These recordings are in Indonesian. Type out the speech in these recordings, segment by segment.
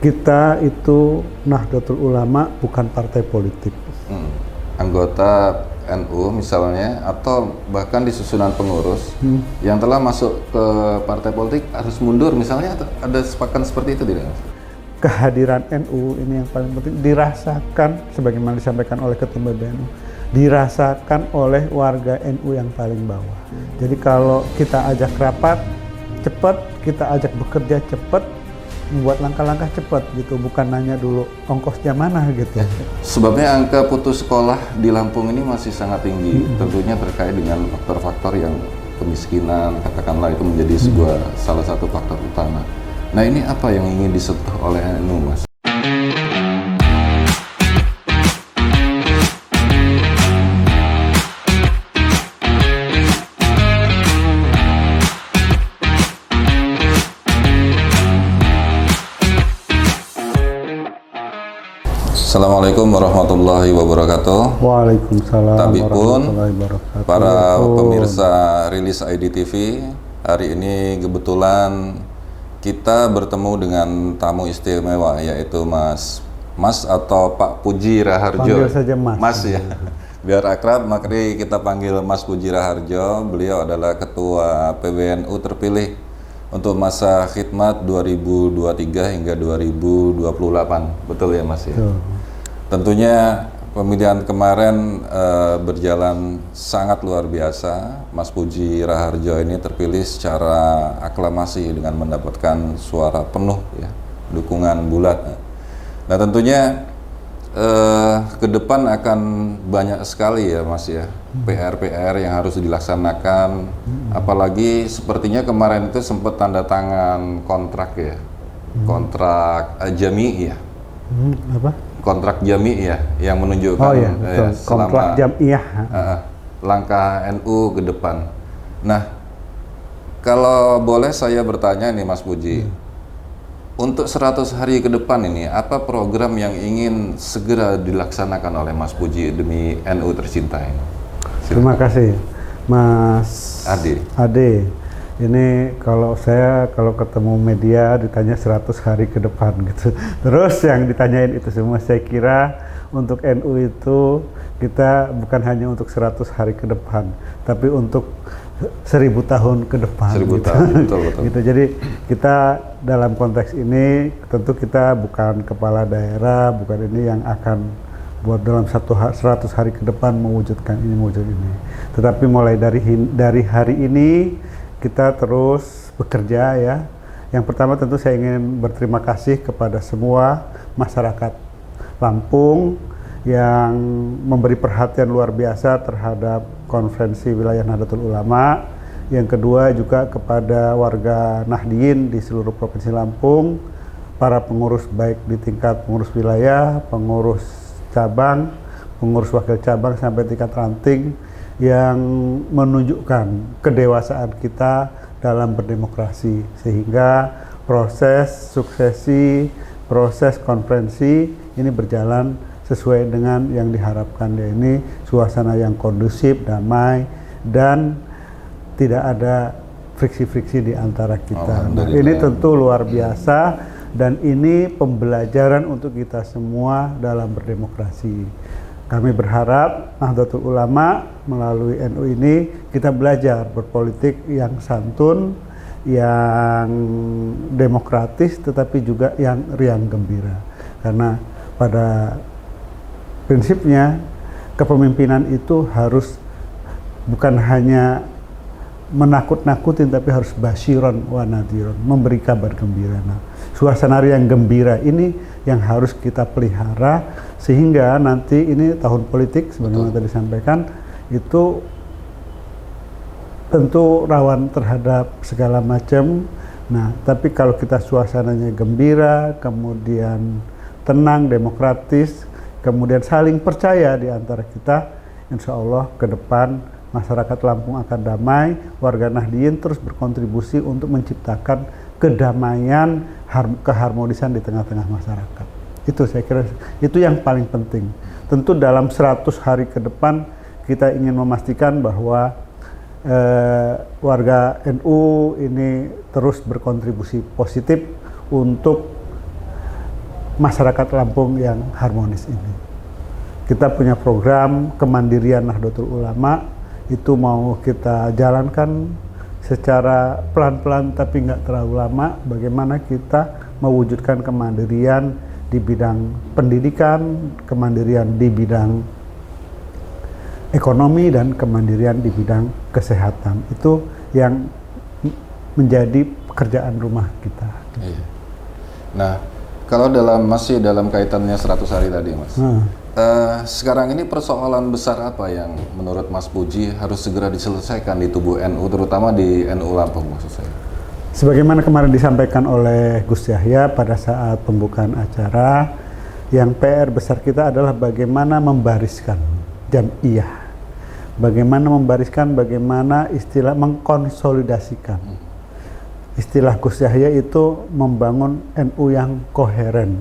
Kita itu Nahdlatul Ulama bukan partai politik. Anggota NU misalnya atau bahkan di susunan pengurus yang telah masuk ke partai politik harus mundur misalnya, atau ada sepakat seperti itu tidak? Kehadiran NU ini yang paling penting dirasakan sebagaimana disampaikan oleh Ketua PBNU, dirasakan oleh warga NU yang paling bawah. Jadi kalau kita ajak rapat cepat, kita ajak bekerja cepat, membuat langkah-langkah cepat gitu, bukan nanya dulu ongkosnya mana gitu. Sebabnya angka putus sekolah di Lampung ini masih sangat tinggi, tentunya terkait dengan faktor-faktor yang kemiskinan, katakanlah itu menjadi salah satu faktor utama. Nah, ini apa yang ingin disentuh oleh NU, Mas? Assalamualaikum warahmatullahi wabarakatuh. Waalaikumsalam Tabipun, warahmatullahi wabarakatuh. para pemirsa Rilis ID TV, hari ini kebetulan kita bertemu dengan tamu istimewa, yaitu Mas atau Pak Puji Raharjo. Panggil saja Mas. Mas ya, biar akrab, maka kita panggil Mas Puji Raharjo. Beliau adalah Ketua PBNU terpilih untuk masa khidmat 2023 hingga 2028, betul ya Mas ya? Betul. Tentunya pemilihan kemarin berjalan sangat luar biasa. Mas Puji Raharjo ini terpilih secara aklamasi dengan mendapatkan suara penuh ya, dukungan bulat. Nah tentunya ke depan akan banyak sekali ya Mas ya, PR yang harus dilaksanakan, apalagi sepertinya kemarin itu sempat tanda tangan kontrak ya, kontrak jami'iyah. Apa? Kontrak jami'iyah yang menunjukkan kontrak jami'iyah. Langkah NU ke depan. Nah, kalau boleh saya bertanya nih Mas Puji, untuk 100 hari ke depan ini, apa program yang ingin segera dilaksanakan oleh Mas Puji demi NU tercinta ini? Terima kasih, Mas Ade. Ini kalau ketemu media ditanya 100 hari ke depan gitu. Terus yang ditanyain itu semua, saya kira untuk NU itu kita bukan hanya untuk 100 hari ke depan, tapi untuk 1000 tahun ke depan. 1000 gitu. tahun, betul. Gitu. Jadi kita dalam konteks ini tentu kita bukan kepala daerah, bukan ini yang akan buat dalam 100 hari ke depan mewujudkan ini. Tetapi mulai dari hari ini kita terus bekerja ya. Yang pertama tentu saya ingin berterima kasih kepada semua masyarakat Lampung yang memberi perhatian luar biasa terhadap konferensi wilayah Nahdlatul Ulama. Yang kedua juga kepada warga Nahdien di seluruh Provinsi Lampung, para pengurus baik di tingkat pengurus wilayah, pengurus cabang, pengurus wakil cabang sampai tingkat ranting yang menunjukkan kedewasaan kita dalam berdemokrasi, sehingga proses suksesi, proses konferensi ini berjalan sesuai dengan yang diharapkan. Ya, ini suasana yang kondusif, damai, dan tidak ada friksi-friksi di antara kita. Nah, ini tentu luar biasa dan ini pembelajaran untuk kita semua dalam berdemokrasi. Kami berharap Nahdlatul Ulama melalui NU ini kita belajar berpolitik yang santun, yang demokratis, tetapi juga yang riang gembira. Karena pada prinsipnya kepemimpinan itu harus bukan hanya menakut-nakutin, tapi harus basyiron wa nadhiron, memberi kabar gembira. Nah, suasana yang gembira ini yang harus kita pelihara, sehingga nanti ini tahun politik sebagaimana tadi disampaikan itu tentu rawan terhadap segala macam. Nah, tapi kalau kita suasananya gembira, kemudian tenang, demokratis, kemudian saling percaya di antara kita, insya Allah ke depan masyarakat Lampung akan damai, warga Nahdien terus berkontribusi untuk menciptakan kedamaian, keharmonisan di tengah-tengah masyarakat. Itu saya kira, itu yang paling penting. Tentu dalam 100 hari ke depan kita ingin memastikan bahwa warga NU ini terus berkontribusi positif untuk masyarakat Lampung yang harmonis ini. Kita punya program kemandirian Nahdlatul Ulama, itu mau kita jalankan secara pelan-pelan tapi nggak terlalu lama. Bagaimana kita mewujudkan kemandirian di bidang pendidikan, kemandirian di bidang ekonomi, dan kemandirian di bidang kesehatan. Itu yang menjadi pekerjaan rumah kita. Iya. Nah, kalau masih dalam kaitannya 100 hari tadi, Mas. Sekarang ini persoalan besar apa yang menurut Mas Puji harus segera diselesaikan di tubuh NU, terutama di NU Lampung maksud saya? Sebagaimana kemarin disampaikan oleh Gus Yahya pada saat pembukaan acara, yang PR besar kita adalah bagaimana membariskan jam'iyah. Bagaimana membariskan, bagaimana istilah mengkonsolidasikan. Istilah Gus Yahya itu membangun NU yang koheren.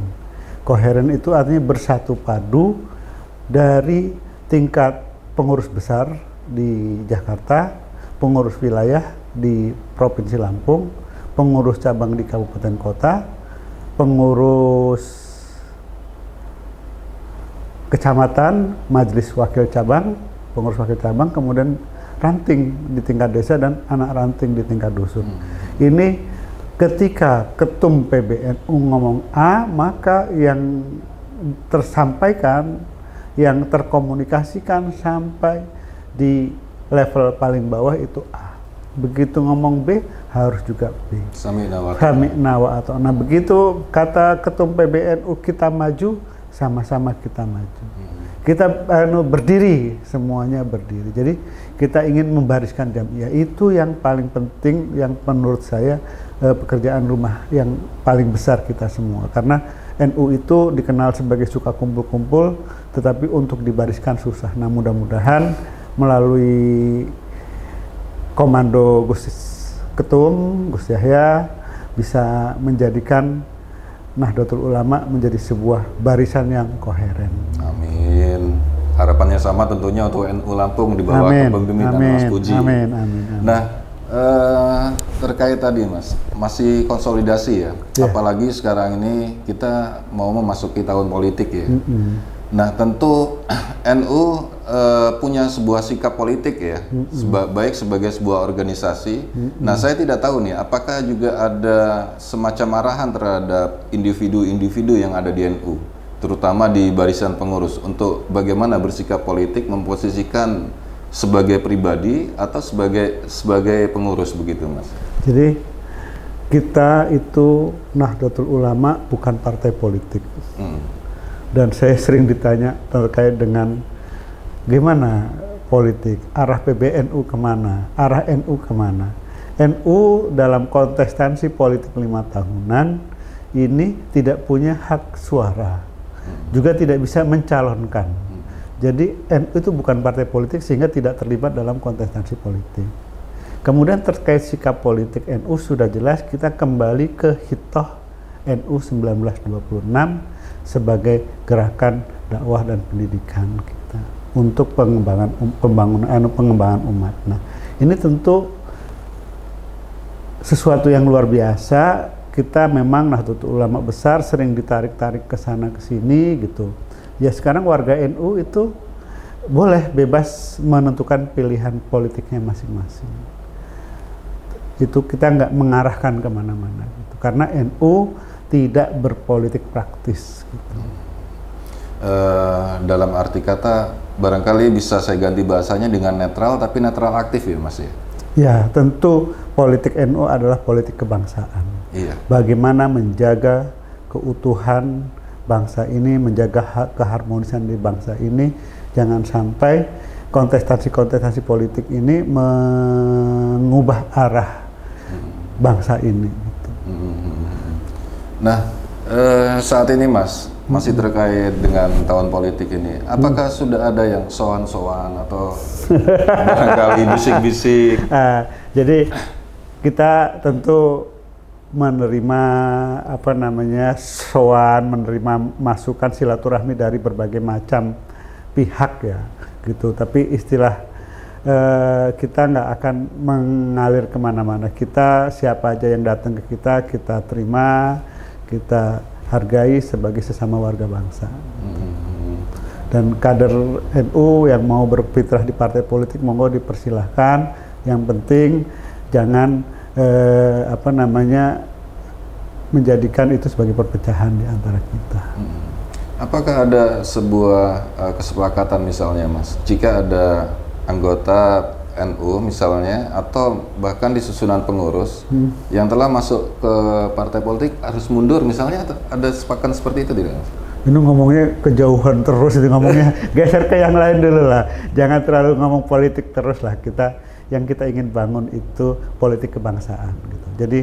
Koheren itu artinya bersatu padu dari tingkat pengurus besar di Jakarta, pengurus wilayah di Provinsi Lampung, pengurus cabang di kabupaten kota, pengurus kecamatan, majelis wakil cabang, pengurus wakil cabang, kemudian ranting di tingkat desa dan anak ranting di tingkat dusun. Ini ketika ketum PBNU ngomong A, maka yang tersampaikan, yang terkomunikasikan sampai di level paling bawah itu A. Begitu ngomong B, harus juga B. Sami'na wa ata'na. Nah, begitu kata ketum PBNU kita maju, sama-sama kita maju. Kita berdiri, semuanya berdiri. Jadi kita ingin membariskan jam'iyah. Itu yang paling penting, yang menurut saya pekerjaan rumah yang paling besar kita semua. Karena NU itu dikenal sebagai suka kumpul-kumpul, tetapi untuk dibariskan susah. Nah, mudah-mudahan melalui komando Gus Ketum, Gus Yahya, bisa menjadikan Nahdlatul Ulama menjadi sebuah barisan yang koheren. Amin. Harapannya sama tentunya untuk NU Lampung di bawah kepemimpinan Mas Puji. Amin. Nah, terkait tadi Mas, masih konsolidasi ya. Apalagi sekarang ini kita mau memasuki tahun politik ya. Nah, tentu NU punya sebuah sikap politik ya, baik sebagai sebuah organisasi. Nah, saya tidak tahu nih, apakah juga ada semacam arahan terhadap individu-individu yang ada di NU, terutama di barisan pengurus, untuk bagaimana bersikap politik, memposisikan sebagai pribadi atau sebagai pengurus begitu, Mas? Jadi kita itu Nahdlatul Ulama bukan partai politik. Dan saya sering ditanya terkait dengan gimana politik, arah PBNU kemana, arah NU kemana. NU dalam kontestansi politik 5 tahunan ini tidak punya hak suara, juga tidak bisa mencalonkan. Jadi NU itu bukan partai politik sehingga tidak terlibat dalam kontestansi politik. Kemudian terkait sikap politik NU sudah jelas, kita kembali ke Hitoh NU 1926 sebagai gerakan dakwah dan pendidikan kita untuk pengembangan umat. Nah, ini tentu sesuatu yang luar biasa. Kita memang Nahdlatul Ulama besar, sering ditarik-tarik ke sana ke sini gitu. Ya, sekarang warga NU itu boleh bebas menentukan pilihan politiknya masing-masing. Itu kita nggak mengarahkan kemana-mana gitu. Karena NU tidak berpolitik praktis gitu. Dalam arti kata barangkali bisa saya ganti bahasanya dengan netral, tapi netral aktif ya Mas ya? Ya, tentu politik NU adalah politik kebangsaan. Iya. Bagaimana menjaga keutuhan bangsa ini, menjaga keharmonisan di bangsa ini, jangan sampai kontestasi-kontestasi politik ini mengubah arah bangsa ini gitu. Nah, saat ini Mas, masih terkait dengan tahun politik ini, apakah sudah ada yang sowan-sowan atau barangkali bisik-bisik? Jadi kita tentu menerima sowan, menerima masukan silaturahmi dari berbagai macam pihak ya, gitu. Tapi istilah kita nggak akan mengalir kemana-mana. Kita siapa aja yang datang ke kita terima, kita hargai sebagai sesama warga bangsa. Dan kader NU yang mau berfitrah di partai politik monggo dipersilahkan. Yang penting jangan menjadikan itu sebagai perpecahan di antara kita. Apakah ada sebuah kesepakatan misalnya, Mas, jika ada anggota NU misalnya atau bahkan di susunan pengurus yang telah masuk ke partai politik harus mundur misalnya, ada kesepakatan seperti itu tidak? Ini ngomongnya kejauhan terus, itu ngomongnya geser ke yang lain dulu lah. Jangan terlalu ngomong politik terus lah. Yang kita ingin bangun itu politik kebangsaan gitu. Jadi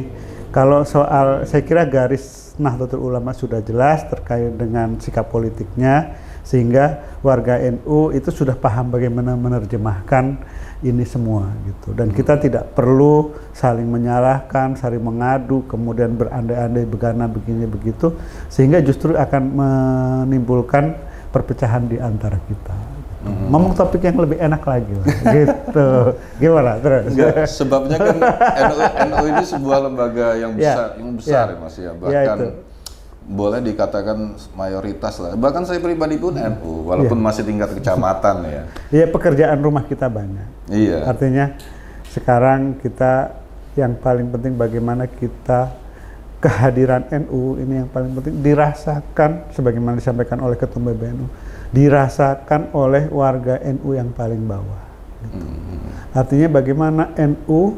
kalau soal, saya kira garis Nahdlatul Ulama sudah jelas terkait dengan sikap politiknya, sehingga warga NU itu sudah paham bagaimana menerjemahkan ini semua gitu. Dan kita tidak perlu saling menyalahkan, saling mengadu, kemudian berandai-andai begana begini begitu, sehingga justru akan menimbulkan perpecahan di antara kita. Ngomong topik yang lebih enak lagi lah, gitu. Gimana terus? Enggak, sebabnya kan NU ini sebuah lembaga yang besar, ya Mas ya. Bahkan boleh dikatakan mayoritas lah. Bahkan saya pribadi pun NU, walaupun masih tingkat kecamatan ya. Iya, pekerjaan rumah kita banyak. Iya. Artinya sekarang kita yang paling penting bagaimana kita kehadiran NU ini yang paling penting dirasakan, sebagaimana disampaikan oleh Ketum PBNU, dirasakan oleh warga NU yang paling bawah. Gitu. Artinya bagaimana NU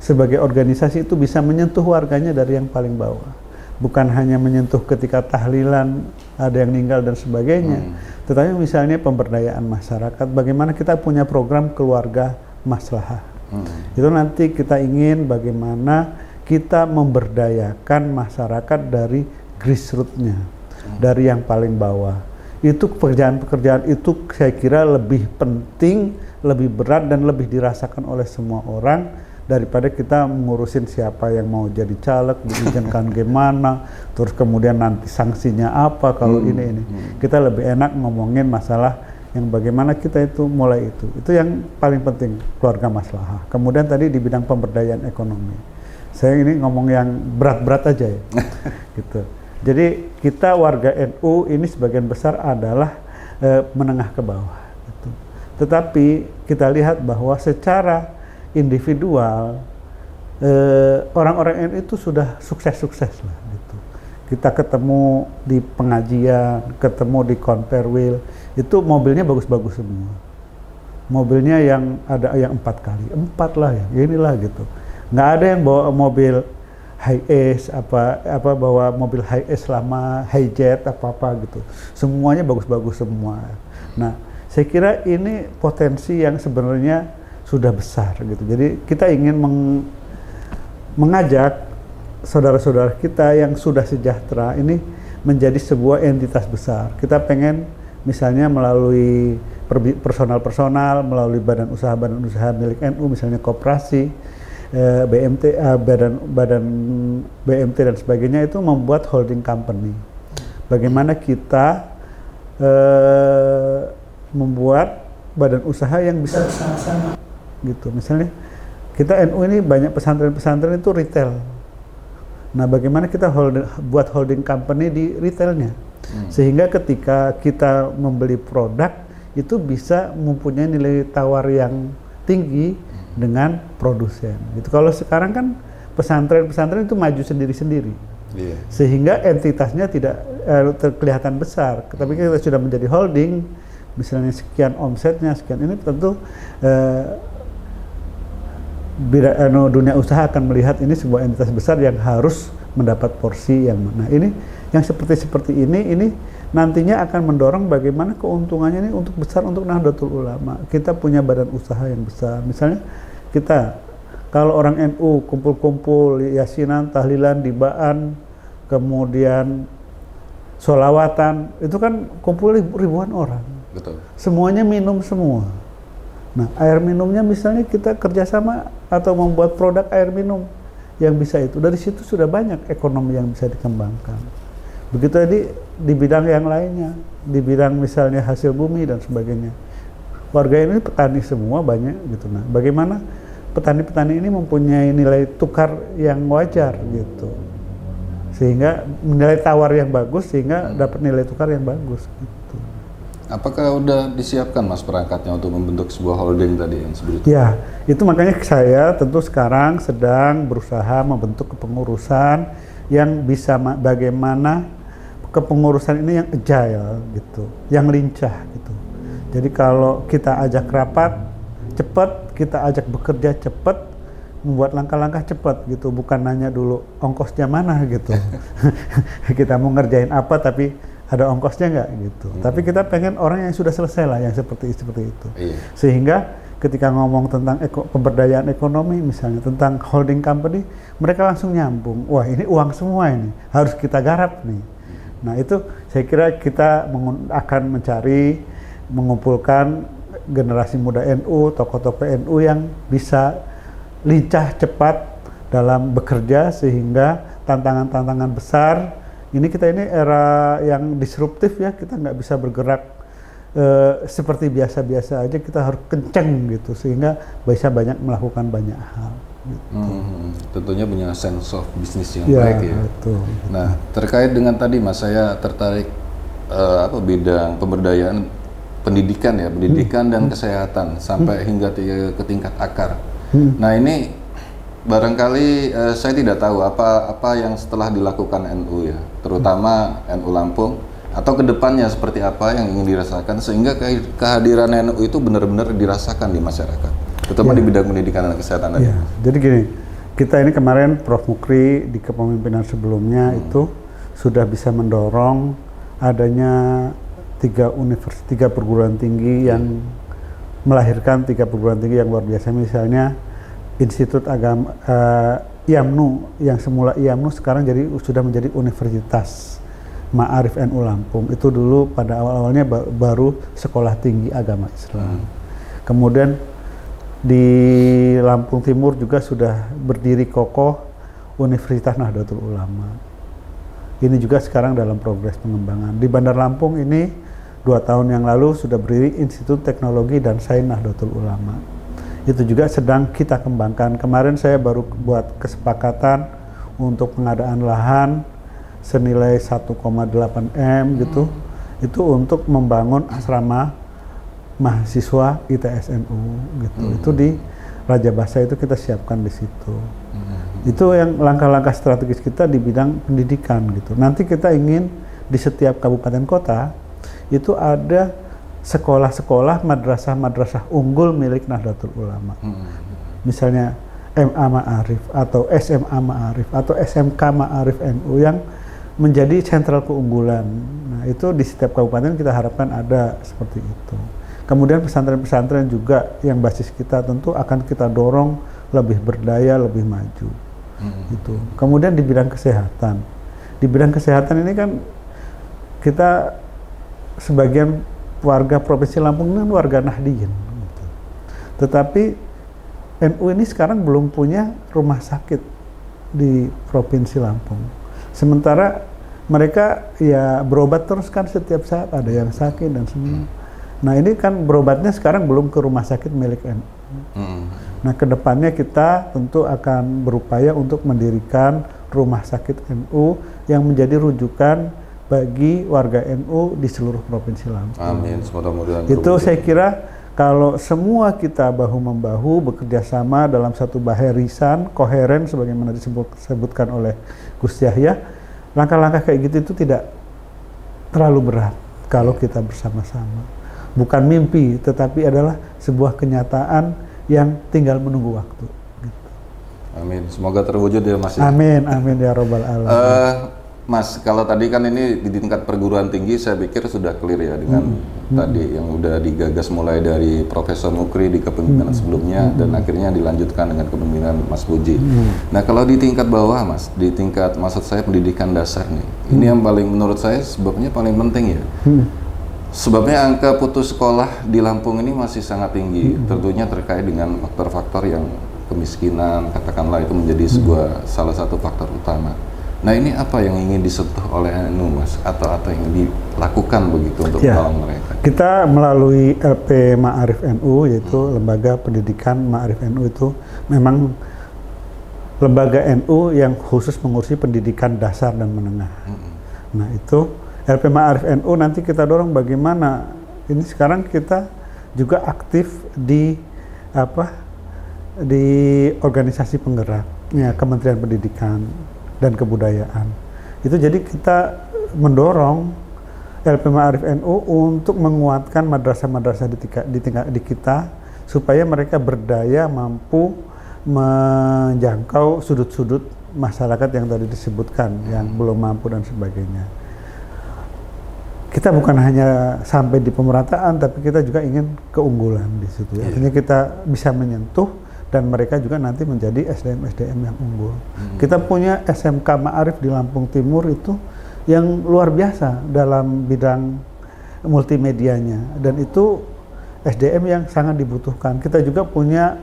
sebagai organisasi itu bisa menyentuh warganya dari yang paling bawah. Bukan hanya menyentuh ketika tahlilan, ada yang meninggal dan sebagainya, tetapi misalnya pemberdayaan masyarakat, bagaimana kita punya program keluarga maslahah. Itu nanti kita ingin bagaimana kita memberdayakan masyarakat dari grassroots-nya, dari yang paling bawah. Itu pekerjaan-pekerjaan itu saya kira lebih penting, lebih berat dan lebih dirasakan oleh semua orang daripada kita mengurusin siapa yang mau jadi caleg, diizinkan gimana, terus kemudian nanti sanksinya apa kalau ini. Kita lebih enak ngomongin masalah yang bagaimana kita itu mulai itu. Itu yang paling penting, keluarga maslahah. Kemudian tadi di bidang pemberdayaan ekonomi. Saya ini ngomong yang berat-berat aja ya. Gitu. Jadi kita warga NU ini sebagian besar adalah menengah ke bawah. Gitu. Tetapi kita lihat bahwa secara individual orang-orang NU itu sudah sukses-sukses lah. Gitu. Kita ketemu di pengajian, ketemu di konperwil, itu mobilnya bagus-bagus semua. Mobilnya yang ada yang 4 kali, 4 lah ya, inilah gitu. Nggak ada yang bawa mobil high-ace, bawa mobil high-ace lama, high-jet, apa-apa gitu. Semuanya bagus-bagus semua. Nah, saya kira ini potensi yang sebenarnya sudah besar gitu. Jadi kita ingin mengajak saudara-saudara kita yang sudah sejahtera ini menjadi sebuah entitas besar. Kita pengen misalnya melalui personal, melalui badan usaha milik NU, misalnya koperasi, BMT, badan BMT dan sebagainya, itu membuat holding company. Bagaimana kita membuat badan usaha yang bisa bersama-sama gitu. Misalnya kita NU ini banyak pesantren-pesantren itu retail. Nah, bagaimana kita buat holding company di retailnya, sehingga ketika kita membeli produk itu bisa mempunyai nilai tawar yang tinggi dengan produsen. Gitu. Kalau sekarang kan pesantren-pesantren itu maju sendiri-sendiri, sehingga entitasnya tidak kelihatan besar. Tapi kita sudah menjadi holding, misalnya sekian omsetnya, sekian ini, tentu dunia usaha akan melihat ini sebuah entitas besar yang harus mendapat porsi yang mana. Ini yang seperti ini nantinya akan mendorong bagaimana keuntungannya ini untuk besar untuk Nahdlatul Ulama. Kita punya badan usaha yang besar. Misalnya kita kalau orang NU kumpul-kumpul yasinan, tahlilan, dibaan, kemudian sholawatan, itu kan kumpul ribuan orang. Betul. Semuanya minum semua. Nah, air minumnya misalnya kita kerjasama atau membuat produk air minum yang bisa itu. Dari situ sudah banyak ekonomi yang bisa dikembangkan. Begitu tadi di bidang yang lainnya, di bidang misalnya hasil bumi dan sebagainya. Warga ini petani semua banyak gitu. Nah, bagaimana petani-petani ini mempunyai nilai tukar yang wajar gitu. sehingga nilai tawar yang bagus sehingga dapat nilai tukar yang bagus gitu. Apakah udah disiapkan Mas perangkatnya untuk membentuk sebuah holding tadi yang sebelumnya? Ya, itu makanya saya tentu sekarang sedang berusaha membentuk kepengurusan yang bisa bagaimana kepengurusan ini yang agile gitu, yang lincah gitu. Jadi kalau kita ajak rapat cepat, kita ajak bekerja cepat, membuat langkah-langkah cepat gitu, bukan nanya dulu ongkosnya mana gitu. Kita mau ngerjain apa tapi ada ongkosnya nggak gitu. Tapi kita pengen orang yang sudah selesai lah, yang seperti itu. Iya. Sehingga ketika ngomong tentang pemberdayaan ekonomi misalnya, tentang holding company, mereka langsung nyambung. Wah ini uang semua ini, harus kita garap nih. Nah itu saya kira kita akan mencari, mengumpulkan generasi muda NU, tokoh-tokoh NU yang bisa lincah cepat dalam bekerja sehingga tantangan-tantangan besar. Ini kita ini era yang disruptif ya, kita nggak bisa bergerak seperti biasa-biasa aja, kita harus kenceng gitu sehingga bisa melakukan banyak hal. Gitu. Tentunya punya sense of business yang Ya, baik ya. betul. Nah terkait dengan tadi Mas, saya tertarik bidang pemberdayaan pendidikan ya, pendidikan dan kesehatan sampai hingga ke tingkat akar. Nah ini barangkali saya tidak tahu apa yang setelah dilakukan NU ya, terutama NU Lampung, atau kedepannya seperti apa yang ingin dirasakan sehingga kehadiran NU itu benar-benar dirasakan di masyarakat, terutama di bidang pendidikan dan kesehatan tadi. Ya, jadi gini, kita ini kemarin Prof. Mukri di kepemimpinan sebelumnya itu sudah bisa mendorong adanya 3 perguruan tinggi yang melahirkan 3 perguruan tinggi yang luar biasa, misalnya Institut Agama IAMNU yang semula IAMNU sekarang sudah menjadi Universitas Ma'arif NU Lampung. Itu dulu pada awal-awalnya baru Sekolah Tinggi Agama Islam. Kemudian di Lampung Timur juga sudah berdiri kokoh Universitas Nahdlatul Ulama. Ini juga sekarang dalam progres pengembangan. Di Bandar Lampung ini 2 tahun yang lalu sudah berdiri Institut Teknologi dan Sains Nahdlatul Ulama. Itu juga sedang kita kembangkan. Kemarin saya baru buat kesepakatan untuk pengadaan lahan senilai 1,8 M gitu. Itu untuk membangun asrama mahasiswa ITSNU gitu. Itu di Raja Basa itu kita siapkan di situ. Itu yang langkah-langkah strategis kita di bidang pendidikan gitu. Nanti kita ingin di setiap kabupaten kota itu ada sekolah-sekolah, madrasah-madrasah unggul milik Nahdlatul Ulama. Misalnya MA Ma'arif atau SMA Ma'arif atau SMK Ma'arif NU yang menjadi sentral keunggulan. Nah itu di setiap kabupaten kita harapkan ada seperti itu. Kemudian pesantren-pesantren juga yang basis kita tentu akan kita dorong lebih berdaya, lebih maju. Gitu. Kemudian di bidang kesehatan. Di bidang kesehatan ini kan kita sebagian warga Provinsi Lampung ini warga Nahdien, gitu. Tetapi NU ini sekarang belum punya rumah sakit di Provinsi Lampung. Sementara mereka ya berobat terus kan setiap saat, ada yang sakit dan semua. Nah ini kan berobatnya sekarang belum ke rumah sakit milik NU. Nah kedepannya kita tentu akan berupaya untuk mendirikan rumah sakit NU yang menjadi rujukan bagi warga NU di seluruh Provinsi Lampung. Amin, mudah-mudahan. Itu saya kira kalau semua kita bahu-membahu bekerja sama dalam satu barisan koheren sebagaimana disebutkan oleh Gus Yahya, langkah-langkah kayak gitu itu tidak terlalu berat kalau kita bersama-sama. Bukan mimpi, tetapi adalah sebuah kenyataan yang tinggal menunggu waktu. Gitu. Amin, semoga terwujud ya Mas. Amin, amin ya Robbal Alamin. Mas, kalau tadi kan ini di tingkat perguruan tinggi saya pikir sudah clear ya dengan tadi yang udah digagas mulai dari Profesor Mukri di kepemimpinan sebelumnya dan akhirnya dilanjutkan dengan kepemimpinan Mas Puji. Nah kalau di tingkat bawah Mas, di tingkat maksud saya pendidikan dasar nih, ini yang paling menurut saya sebabnya paling penting ya. Sebabnya angka putus sekolah di Lampung ini masih sangat tinggi, tentunya terkait dengan faktor-faktor yang kemiskinan, katakanlah itu menjadi salah satu faktor utama. Nah ini apa yang ingin disentuh oleh NU Mas, atau yang dilakukan begitu untuk menolong mereka? Kita melalui LP Ma'arif NU, yaitu Lembaga Pendidikan Ma'arif NU itu memang lembaga NU yang khusus mengurusi pendidikan dasar dan menengah. Nah itu LP Ma'arif NU nanti kita dorong bagaimana ini sekarang kita juga aktif di di organisasi penggerak ya Kementerian Pendidikan dan Kebudayaan. Itu jadi kita mendorong LP Ma'arif NU untuk menguatkan madrasah-madrasah di kita supaya mereka berdaya mampu menjangkau sudut-sudut masyarakat yang tadi disebutkan yang belum mampu dan sebagainya. Kita bukan hanya sampai di pemerataan, tapi kita juga ingin keunggulan di situ. Artinya kita bisa menyentuh dan mereka juga nanti menjadi SDM-SDM yang unggul. Kita punya SMK Ma'arif di Lampung Timur itu yang luar biasa dalam bidang multimedianya, dan itu SDM yang sangat dibutuhkan. Kita juga punya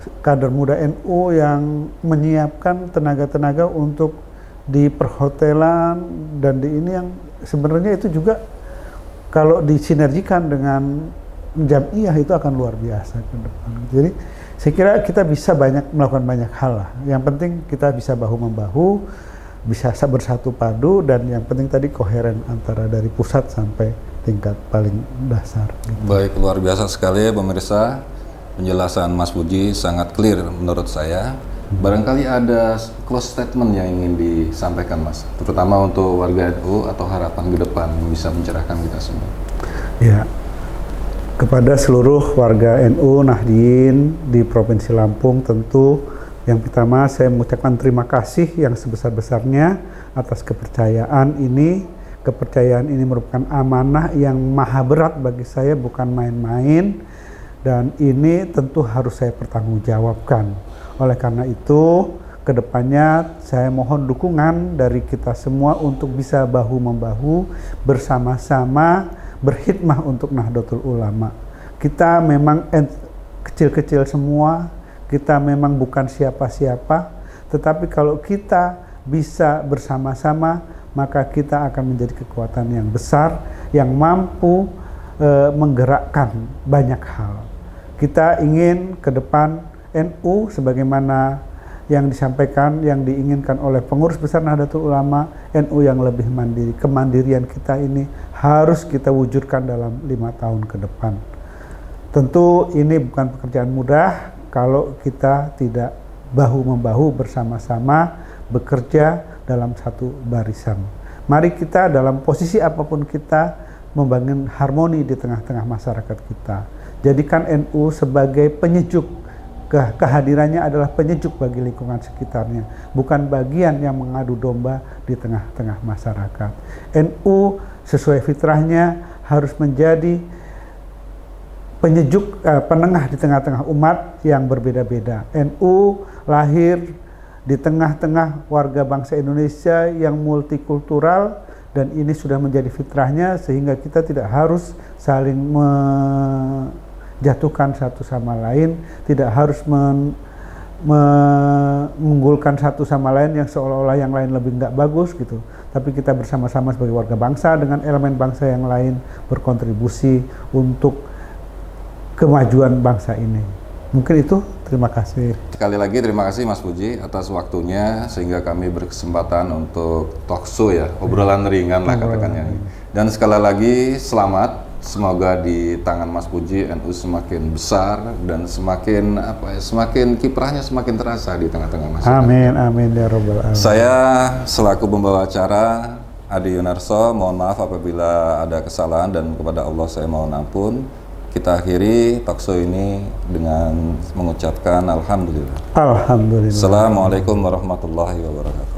kader muda NU yang menyiapkan tenaga-tenaga untuk di perhotelan dan di ini yang sebenarnya itu juga kalau disinergikan dengan Jam'iyah itu akan luar biasa ke depan. Jadi saya kira kita bisa melakukan banyak hal lah. Yang penting kita bisa bahu-membahu, bisa bersatu padu, dan yang penting tadi koheren antara dari pusat sampai tingkat paling dasar. Baik, luar biasa sekali pemirsa. Penjelasan Mas Puji sangat clear menurut saya. Barangkali ada close statement yang ingin disampaikan Mas, terutama untuk warga NU atau harapan ke depan yang bisa mencerahkan kita semua. Ya, kepada seluruh warga NU Nahdien di Provinsi Lampung, tentu yang pertama saya mengucapkan terima kasih yang sebesar-besarnya atas kepercayaan ini. Kepercayaan ini merupakan amanah yang maha berat bagi saya, bukan main-main. Dan ini tentu harus saya pertanggungjawabkan. Oleh karena itu, kedepannya saya mohon dukungan dari kita semua untuk bisa bahu-membahu bersama-sama berkhidmah untuk Nahdlatul Ulama. Kita memang kecil-kecil semua, kita memang bukan siapa-siapa, tetapi kalau kita bisa bersama-sama, maka kita akan menjadi kekuatan yang besar, yang mampu menggerakkan banyak hal. Kita ingin ke depan NU sebagaimana yang disampaikan, yang diinginkan oleh pengurus besar Nahdlatul Ulama, NU yang lebih mandiri. Kemandirian kita ini harus kita wujudkan dalam 5 tahun ke depan. Tentu ini bukan pekerjaan mudah kalau kita tidak bahu-membahu bersama-sama bekerja dalam satu barisan. Mari kita dalam posisi apapun kita membangun harmoni di tengah-tengah masyarakat kita. Jadikan NU sebagai penyejuk, kehadirannya adalah penyejuk bagi lingkungan sekitarnya, bukan bagian yang mengadu domba di tengah-tengah masyarakat. NU sesuai fitrahnya harus menjadi penyejuk, penengah di tengah-tengah umat yang berbeda-beda. NU lahir di tengah-tengah warga bangsa Indonesia yang multikultural, dan ini sudah menjadi fitrahnya sehingga kita tidak harus saling menjatuhkan satu sama lain, tidak harus mengunggulkan satu sama lain yang seolah-olah yang lain lebih nggak bagus gitu. Tapi kita bersama-sama sebagai warga bangsa dengan elemen bangsa yang lain berkontribusi untuk kemajuan bangsa ini. Mungkin itu, terima kasih. Sekali lagi terima kasih Mas Puji atas waktunya sehingga kami berkesempatan untuk talk show ya, obrolan ringan lah katakannya. Dan sekali lagi selamat, semoga di tangan Mas Puji NU semakin besar dan semakin kiprahnya semakin terasa di tengah-tengah masyarakat. Amin, amin ya robbal alamin. Saya selaku pembawa acara Adi Yunarso, mohon maaf apabila ada kesalahan dan kepada Allah saya mohon ampun. Kita akhiri talkshow ini dengan mengucapkan Alhamdulillah. Alhamdulillah. Assalamualaikum warahmatullahi wabarakatuh.